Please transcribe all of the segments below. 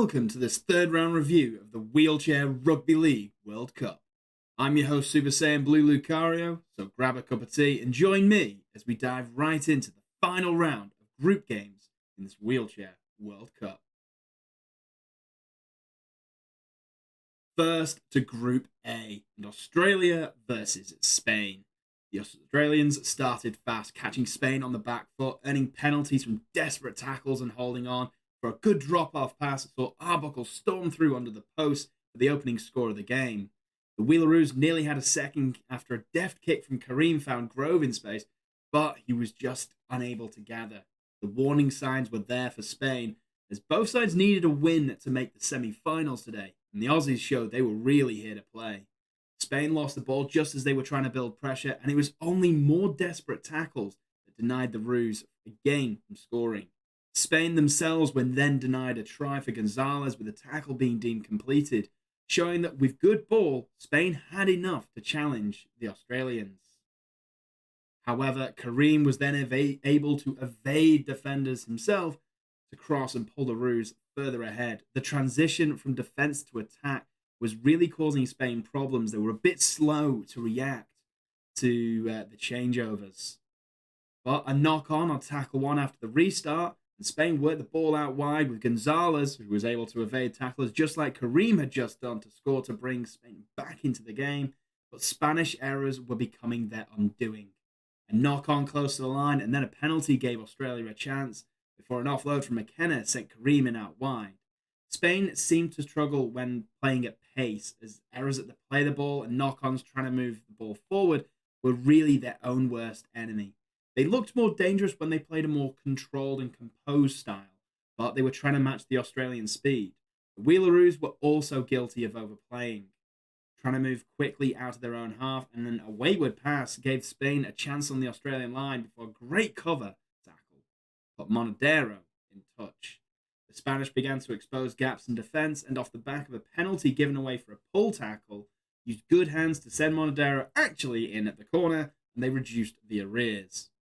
welcome to this third round review of the Wheelchair Rugby League World Cup. I'm your host, Super Saiyan Blue Lucario, so grab a cup of tea and join me as we dive right into the final round of group games in this Wheelchair World Cup. First to Group A, and Australia versus Spain. The Australians started fast, catching Spain on the back foot, earning penalties from desperate tackles and holding on. For a good drop-off pass, saw Arbuckle storm through under the post for the opening score of the game. The Wheelaroos nearly had a second after a deft kick from Kareem found Grove in space, but he was just unable to gather. The warning signs were there for Spain, as both sides needed a win to make the semi-finals today, and the Aussies showed they were really here to play. Spain lost the ball just as they were trying to build pressure, and it was only more desperate tackles that denied the Roos again from scoring. Spain themselves were then denied a try for Gonzalez with the tackle being deemed completed, showing that with good ball, Spain had enough to challenge the Australians. However, Kareem was then able to evade defenders himself to cross and pull the Roos further ahead. The transition from defence to attack was really causing Spain problems. They were a bit slow to react to the changeovers. But a knock-on tackle one after the restart, and Spain worked the ball out wide with Gonzalez, who was able to evade tacklers just like Kareem had just done to score to bring Spain back into the game. But Spanish errors were becoming their undoing. A knock-on close to the line, and then a penalty gave Australia a chance before an offload from McKenna sent Kareem in out wide. Spain seemed to struggle when playing at pace, as errors at the play the ball and knock-ons trying to move the ball forward were really their own worst enemy. They looked more dangerous when they played a more controlled and composed style, but they were trying to match the Australian speed. The Wheelaroos were also guilty of overplaying, trying to move quickly out of their own half, and then a wayward pass gave Spain a chance on the Australian line before a great cover tackle put Monedero in touch. The Spanish began to expose gaps in defence, and off the back of a penalty given away for a pull tackle, used good hands to send Monedero actually in at the corner, and they reduced the arrears.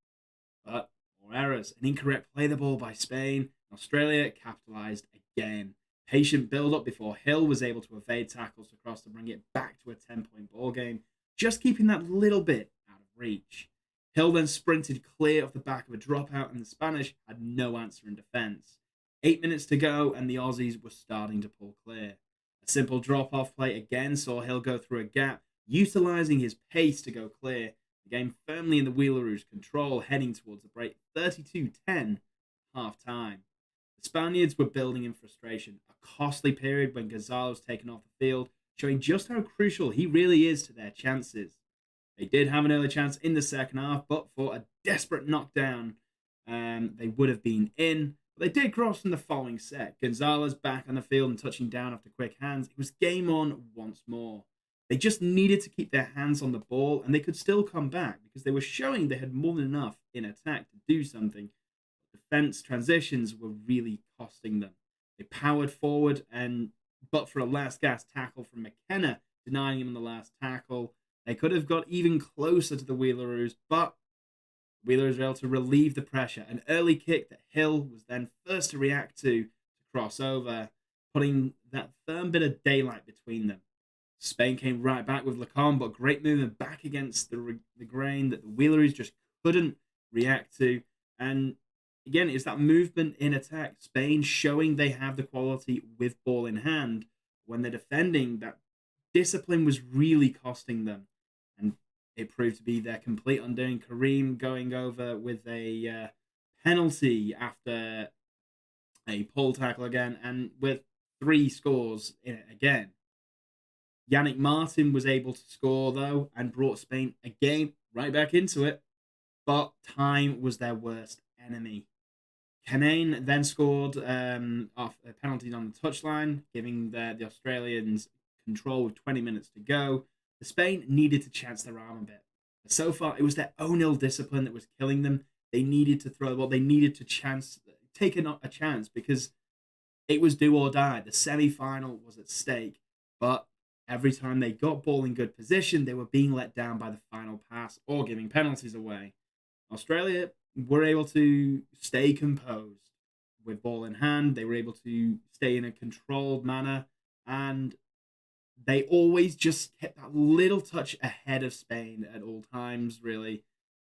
But more errors. An incorrect play the ball by Spain. Australia capitalised again. Patient build-up before Hill was able to evade tackles across to bring it back to a 10-point ball game, just keeping that little bit out of reach. Hill then sprinted clear off the back of a dropout, and the Spanish had no answer in defence. 8 minutes to go, and the Aussies were starting to pull clear. A simple drop-off play again saw Hill go through a gap, utilising his pace to go clear. The game firmly in the Wheelaroos' control, heading towards the break 32-10 half-time. The Spaniards were building in frustration, a costly period when Gonzalo was taken off the field, showing just how crucial he really is to their chances. They did have an early chance in the second half, but for a desperate knockdown, they would have been in. But they did cross in the following set. Gonzalez back on the field and touching down after quick hands. It was game on once more. They just needed to keep their hands on the ball, and they could still come back because they were showing they had more than enough in attack to do something. Defense transitions were really costing them. They powered forward, but for a last gasp tackle from McKenna, denying him on the last tackle, they could have got even closer to the Wheelaroos, but the Wheelaroos were able to relieve the pressure. An early kick that Hill was then first to react to cross over, putting that firm bit of daylight between them. Spain came right back with Lacombe, but great movement back against the grain that the Wheelaroos just couldn't react to. And again, it's that movement in attack. Spain showing they have the quality with ball in hand. When they're defending, that discipline was really costing them. And it proved to be their complete undoing. Kareem going over with a penalty after a pull tackle again, and with 3 scores in it again. Yannick Martin was able to score, though, and brought Spain again right back into it. But time was their worst enemy. Canane then scored off a penalty on the touchline, giving the Australians control with 20 minutes to go. The Spain needed to chance their arm a bit. So far, it was their own ill discipline that was killing them. They needed to throw the ball. They needed to take a chance because it was do or die. The semi-final was at stake, but every time they got ball in good position, they were being let down by the final pass or giving penalties away. Australia were able to stay composed with ball in hand. They were able to stay in a controlled manner, and they always just kept that little touch ahead of Spain at all times, really.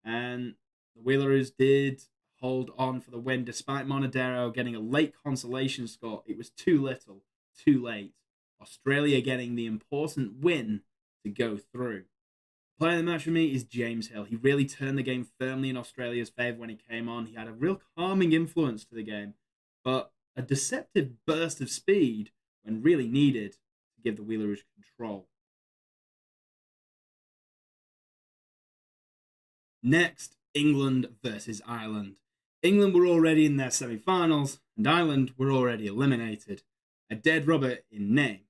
And the Wheelers did hold on for the win despite Monedero getting a late consolation score. It was too little, too late. Australia getting the important win to go through. Player of the match for me is James Hill. He really turned the game firmly in Australia's favour when he came on. He had a real calming influence to the game, but a deceptive burst of speed when really needed to give the Wheelers control. Next, England versus Ireland. England were already in their semi-finals, and Ireland were already eliminated. A dead rubber in name.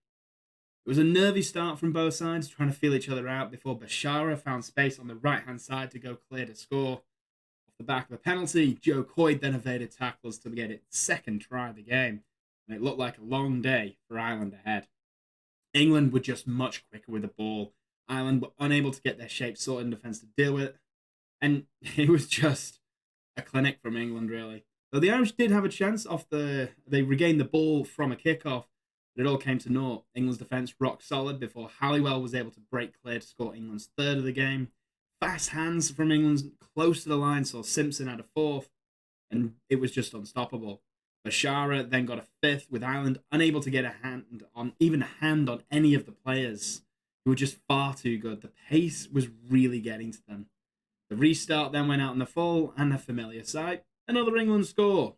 It was a nervy start from both sides, trying to feel each other out before Bashara found space on the right-hand side to go clear to score. Off the back of a penalty, Joe Coyd then evaded tacklers to get its second try of the game, and it looked like a long day for Ireland ahead. England were just much quicker with the ball. Ireland were unable to get their shape sorted in defence to deal with it, and it was just a clinic from England, really. Though the Irish did have a chance they regained the ball from a kickoff, but it all came to naught. England's defence rock solid before Halliwell was able to break clear to score England's third of the game. Fast hands from England close to the line saw Simpson at a fourth, and it was just unstoppable. Bashara then got a fifth, with Ireland unable to get a hand on any of the players, who were just far too good. The pace was really getting to them. The restart then went out in the full, and a familiar sight, another England score.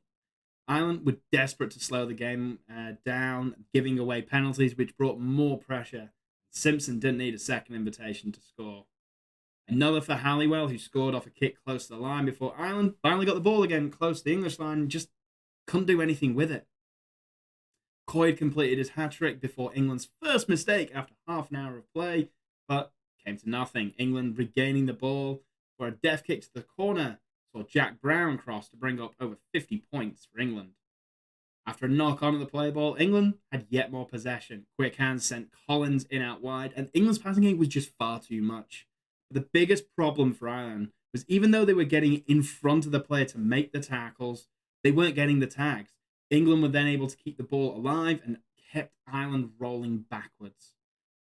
Ireland were desperate to slow the game down, giving away penalties, which brought more pressure. Simpson didn't need a second invitation to score. Another for Halliwell, who scored off a kick close to the line before Ireland finally got the ball again close to the English line and just couldn't do anything with it. Coyd completed his hat-trick before England's first mistake after half an hour of play, but came to nothing. England regaining the ball for a deft kick to the corner saw Jack Brown cross to bring up over 50 points for England. After a knock on at the play ball, England had yet more possession. Quick hands sent Collins in out wide, and England's passing game was just far too much. But the biggest problem for Ireland was, even though they were getting in front of the player to make the tackles, they weren't getting the tags. England were then able to keep the ball alive and kept Ireland rolling backwards.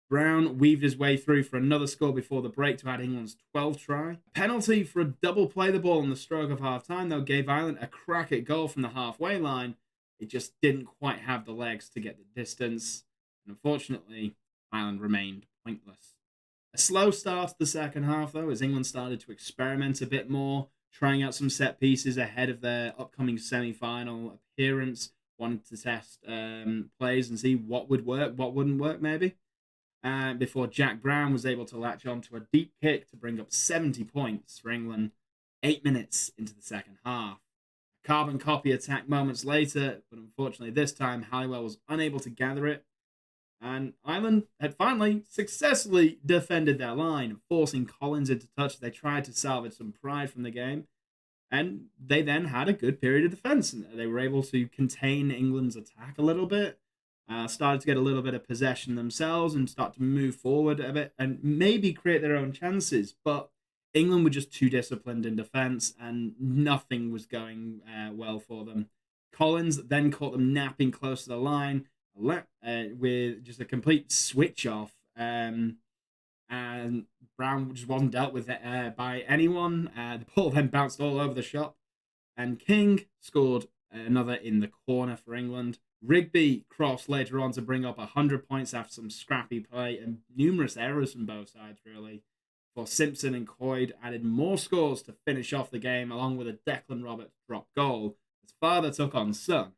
Brown weaved his way through for another score before the break to add England's 12th try. A penalty for a double play the ball in the stroke of half-time, though, gave Ireland a crack at goal from the halfway line. It just didn't quite have the legs to get the distance. And unfortunately, Ireland remained pointless. A slow start to the second half, though, as England started to experiment a bit more, trying out some set pieces ahead of their upcoming semi-final appearance, wanting to test plays and see what would work, what wouldn't work, maybe. Before Jack Brown was able to latch on to a deep kick to bring up 70 points for England 8 minutes into the second half. A carbon copy attack moments later, but unfortunately this time Halliwell was unable to gather it, and Ireland had finally successfully defended their line, forcing Collins into touch as they tried to salvage some pride from the game, and they then had a good period of defence, and they were able to contain England's attack a little bit. Started to get a little bit of possession themselves and start to move forward a bit and maybe create their own chances. But England were just too disciplined in defence and nothing was going well for them. Collins then caught them napping close to the line with just a complete switch off. And Brown just wasn't dealt with by anyone. The ball then bounced all over the shop. And King scored another in the corner for England. Rigby crossed later on to bring up 100 points after some scrappy play and numerous errors from both sides, really. For Simpson and Coyd added more scores to finish off the game, along with a Declan Roberts drop goal as father took on son.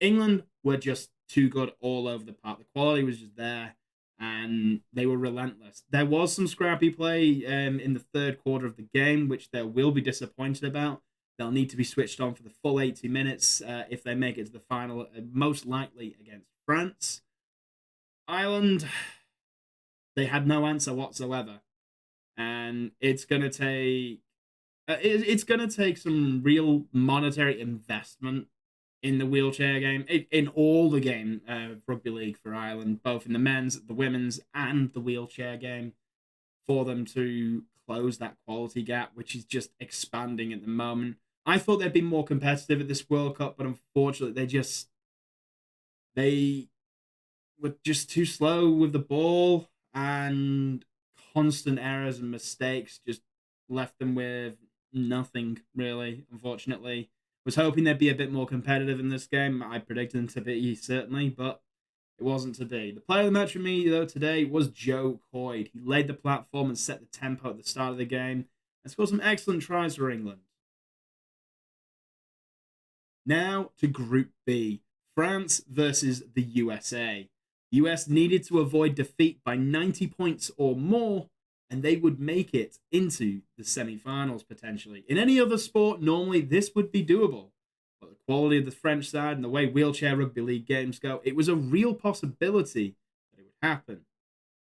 England were just too good all over the park. The quality was just there, and they were relentless. There was some scrappy play in the third quarter of the game, which they will be disappointed about. They'll need to be switched on for the full 80 minutes if they make it to the final, most likely against France. Ireland, they had no answer whatsoever, and it's going to take some real monetary investment in the wheelchair game, in all the game of rugby league for Ireland, both in the men's, the women's, and the wheelchair game, for them to close that quality gap, which is just expanding at the moment. I thought they'd be more competitive at this World Cup, but unfortunately, they were just too slow with the ball, and constant errors and mistakes just left them with nothing really. Unfortunately, was hoping they'd be a bit more competitive in this game. I predicted them to be certainly, but it wasn't to be. The player of the match for me though today was Joe Coyd. He laid the platform and set the tempo at the start of the game and scored some excellent tries for England. Now to Group B, France versus the USA. The US needed to avoid defeat by 90 points or more, and they would make it into the semi finals potentially. In any other sport, normally this would be doable. But the quality of the French side and the way wheelchair rugby league games go, it was a real possibility that it would happen.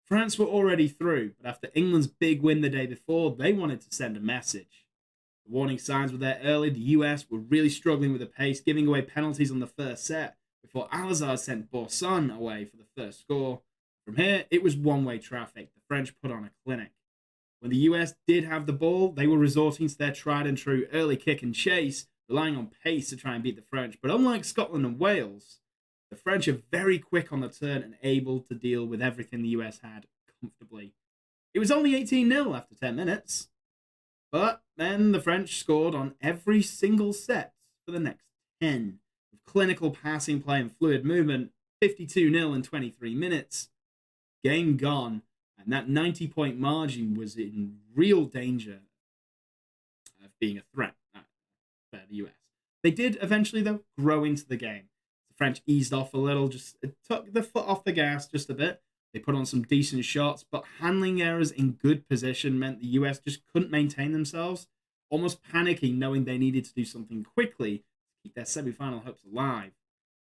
France were already through, but after England's big win the day before, they wanted to send a message. The warning signs were there early. The US were really struggling with the pace, giving away penalties on the first set before Al sent Borson away for the first score. From here, it was one-way traffic. The French put on a clinic. When the US did have the ball, they were resorting to their tried and true early kick and chase, relying on pace to try and beat the French. But unlike Scotland and Wales, the French are very quick on the turn and able to deal with everything the US had comfortably. It was only 18-0 after 10 minutes. But then the French scored on every single set for the next 10. With clinical passing play and fluid movement, 52-0 in 23 minutes. Game gone, and that 90-point margin was in real danger of being a threat for the US. They did eventually, though, grow into the game. The French eased off a little, just took the foot off the gas just a bit. They put on some decent shots, but handling errors in good position meant the US just couldn't maintain themselves, almost panicking, knowing they needed to do something quickly to keep their semi-final hopes alive.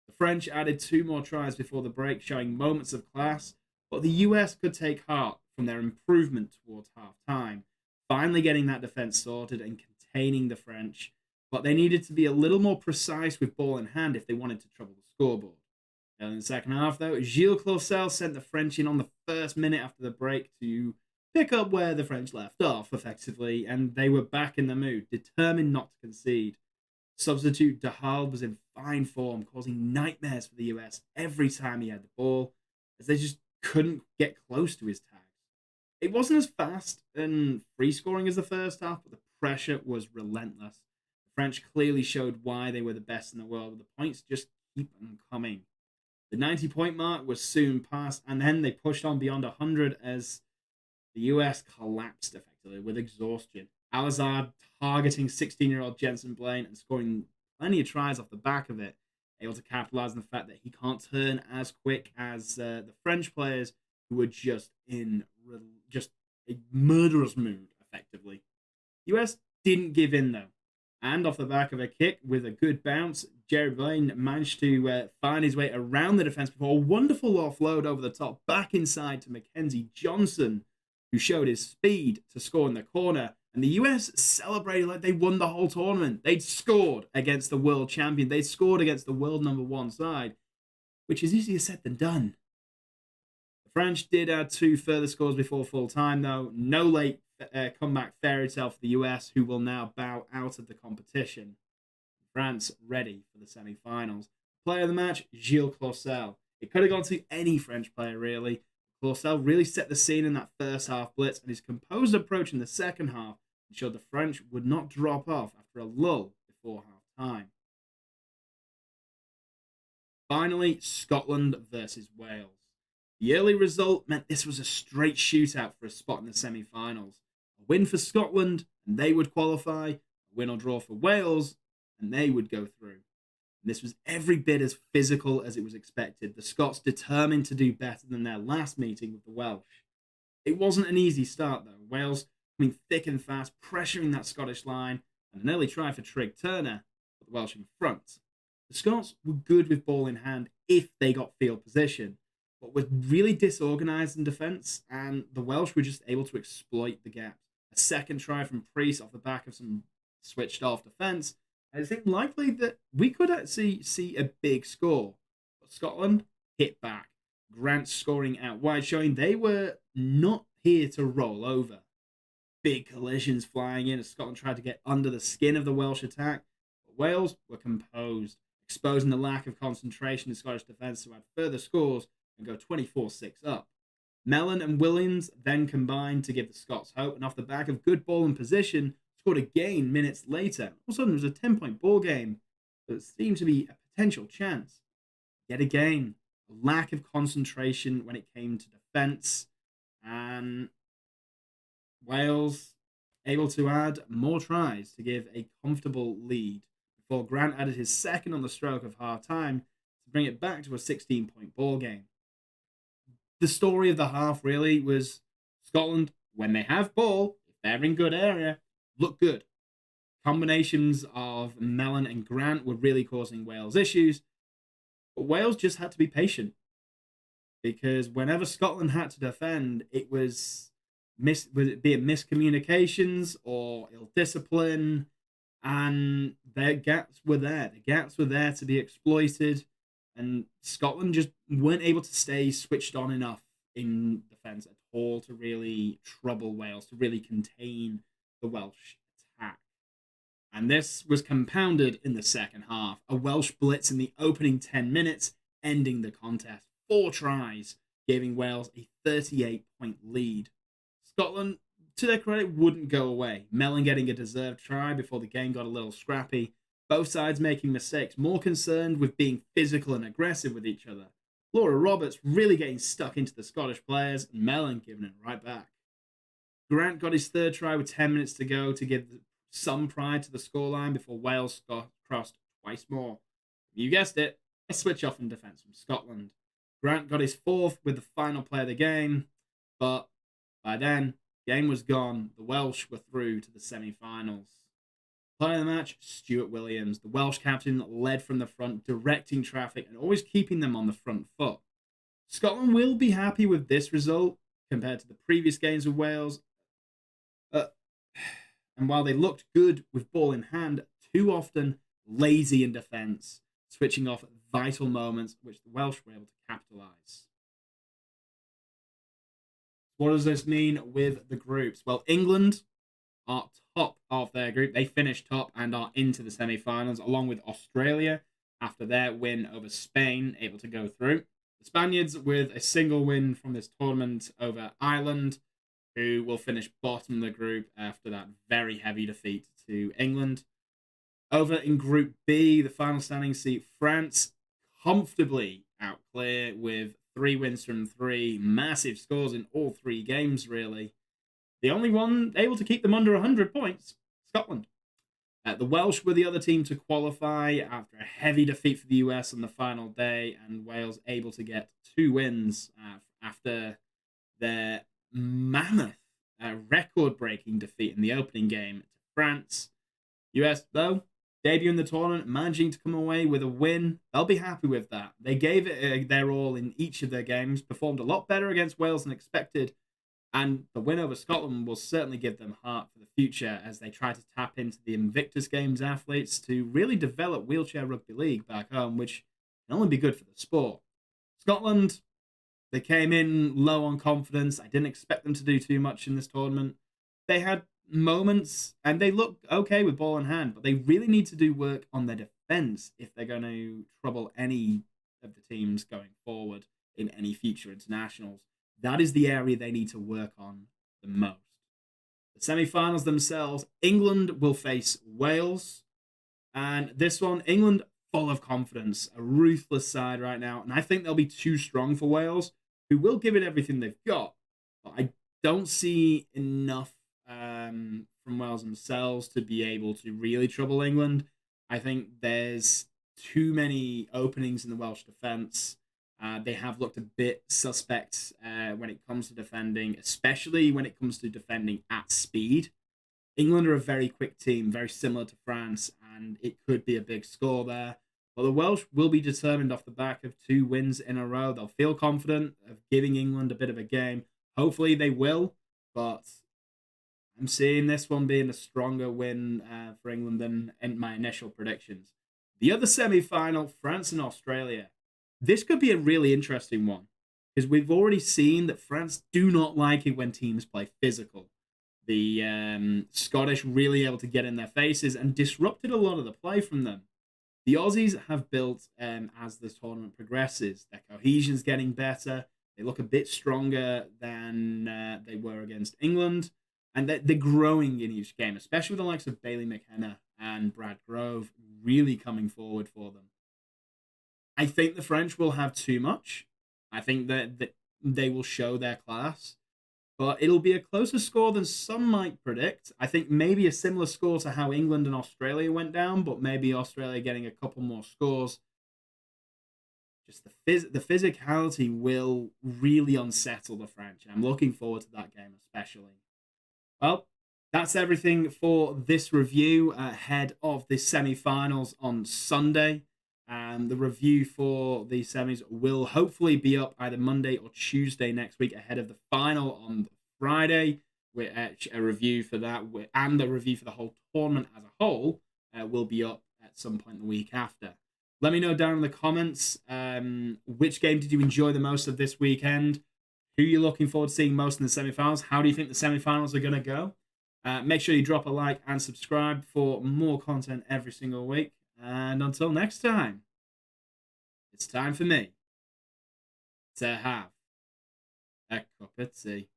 The French added 2 more tries before the break, showing moments of class, but the US could take heart from their improvement towards half-time, finally getting that defense sorted and containing the French, but they needed to be a little more precise with ball in hand if they wanted to trouble the scoreboard. In the second half, though, Gilles Clausel sent the French in on the first minute after the break to pick up where the French left off, effectively, and they were back in the mood, determined not to concede. Substitute De Haal was in fine form, causing nightmares for the US every time he had the ball, as they just couldn't get close to his tags. It wasn't as fast and free-scoring as the first half, but the pressure was relentless. The French clearly showed why they were the best in the world, but the points just keep on coming. The 90-point mark was soon passed, and then they pushed on beyond 100 as the US collapsed effectively with exhaustion. Al targeting 16-year-old Jensen Blaine and scoring plenty of tries off the back of it, able to capitalize on the fact that he can't turn as quick as the French players who were just in just a murderous mood, effectively. The US didn't give in, though. And off the back of a kick with a good bounce, Jerry Blaine managed to find his way around the defense before a wonderful offload over the top, back inside to Mackenzie Johnson, who showed his speed to score in the corner. And the US celebrated like they won the whole tournament. They'd scored against the world champion. They scored against the world number 1 side, which is easier said than done. The French did add 2 further scores before full time, though. No late comeback fairy tale for the US, who will now bow out of the competition. France ready for the semi-finals. Player of the match, Gilles Clausel. It could have gone to any French player, really. Clausel really set the scene in that first half blitz, and his composed approach in the second half ensured the French would not drop off after a lull before half-time. Finally, Scotland versus Wales. The early result meant this was a straight shootout for a spot in the semi-finals. A win for Scotland, and they would qualify. A win or draw for Wales, and they would go through. And this was every bit as physical as it was expected. The Scots determined to do better than their last meeting with the Welsh. It wasn't an easy start, though. Wales coming thick and fast, pressuring that Scottish line, and an early try for Trig Turner, but the Welsh in front. The Scots were good with ball in hand if they got field position, but were really disorganised in defence, and the Welsh were just able to exploit the gaps. A second try from Priest off the back of some switched off defence, and it seemed likely that we could actually see a big score. But Scotland hit back. Grant scoring out wide, showing they were not here to roll over. big collisions flying in as Scotland tried to get under the skin of the Welsh attack. But Wales were composed, exposing the lack of concentration in Scottish defence to add further scores and go 24-6 up. Mellon and Williams then combined to give the Scots hope, and off the back of good ball and position, scored again minutes later. All of a sudden, it was a 10-point ball game that seemed to be a potential chance. Yet again, a lack of concentration when it came to defence, and Wales able to add more tries to give a comfortable lead before Grant added his second on the stroke of half time to bring it back to a 16-point ball game. The story of the half really was Scotland, when they have ball, if they're in good area, look good. Combinations of Mellon and Grant were really causing Wales issues, but Wales just had to be patient because whenever Scotland had to defend, it was be it miscommunications or ill discipline, and their gaps were there. The gaps were there to be exploited, and Scotland just weren't able to stay switched on enough in defence at all to really trouble Wales, to really contain the Welsh attack. And this was compounded in the second half. A Welsh blitz in the opening 10 minutes, ending the contest. 4 tries, giving Wales a 38-point lead. Scotland, to their credit, wouldn't go away. Mellon getting a deserved try before the game got a little scrappy. Both sides making mistakes, more concerned with being physical and aggressive with each other. Laura Roberts really getting stuck into the Scottish players, and Mellon giving it right back. Grant got his third try with 10 minutes to go to give some pride to the scoreline before Wales crossed twice more. You guessed it, a switch off in defence from Scotland. Grant got his fourth with the final play of the game, but by then, the game was gone. The Welsh were through to the semi-finals. Player of the match, Stuart Williams. The Welsh captain led from the front, directing traffic and always keeping them on the front foot. Scotland will be happy with this result compared to the previous games with Wales. And while they looked good with ball in hand, too often lazy in defence, switching off at vital moments which the Welsh were able to capitalise. What does this mean with the groups? Well, England are top of their group. They finished top and are into the semi-finals, along with Australia after their win over Spain, able to go through. The Spaniards with a single win from this tournament over Ireland, who will finish bottom of the group after that very heavy defeat to England. Over in Group B, the final standing see France comfortably out clear with 3 wins from 3, massive scores in all 3 games, really. The only one able to keep them under 100 points, Scotland. The Welsh were the other team to qualify after a heavy defeat for the US on the final day, and Wales able to get 2 wins after their mammoth, record-breaking defeat in the opening game to France. US, though, debut in the tournament, managing to come away with a win. They'll be happy with that. They gave it their all in each of their games, performed a lot better against Wales than expected, and the win over Scotland will certainly give them heart for the future as they try to tap into the Invictus Games athletes to really develop wheelchair rugby league back home, which can only be good for the sport. Scotland, they came in low on confidence. I didn't expect them to do too much in this tournament. They had moments and they looked okay with ball in hand, but they really need to do work on their defense if they're going to trouble any of the teams going forward in any future internationals. That is the area they need to work on the most. The semi-finals themselves, England will face Wales, and this one, England full of confidence, a ruthless side right now, and I think they'll be too strong for Wales, who will give it everything they've got, but I don't see enough from Wales themselves to be able to really trouble England. I think there's too many openings in the Welsh defence. They have looked a bit suspect when it comes to defending, especially when it comes to defending at speed. England are a very quick team, very similar to France, and it could be a big score there. But the Welsh will be determined off the back of 2 wins in a row. They'll feel confident of giving England a bit of a game. Hopefully they will, but I'm seeing this one being a stronger win for England than in my initial predictions. The other semi-final, France and Australia. This could be a really interesting one because we've already seen that France do not like it when teams play physical. The Scottish really able to get in their faces and disrupted a lot of the play from them. The Aussies have built as the tournament progresses. Their cohesion's getting better. They look a bit stronger than they were against England. And they're growing in each game, especially with the likes of Bailey McKenna and Brad Grove really coming forward for them. I think the French will have too much. I think that they will show their class, but it'll be a closer score than some might predict. I think maybe a similar score to how England and Australia went down, but maybe Australia getting a couple more scores. Just the physicality will really unsettle the French, and I'm looking forward to that game especially. Well, that's everything for this review ahead of the semi-finals on Sunday. The review for the semis will hopefully be up either Monday or Tuesday next week ahead of the final on Friday. A review for that and a review for the whole tournament as a whole will be up at some point the week after. Let me know down in the comments which game did you enjoy the most of this weekend? Who are you looking forward to seeing most in the semi-finals? How do you think the semi-finals are going to go? Make sure you drop a like and subscribe for more content every single week. And until next time, it's time for me to have a cup of tea.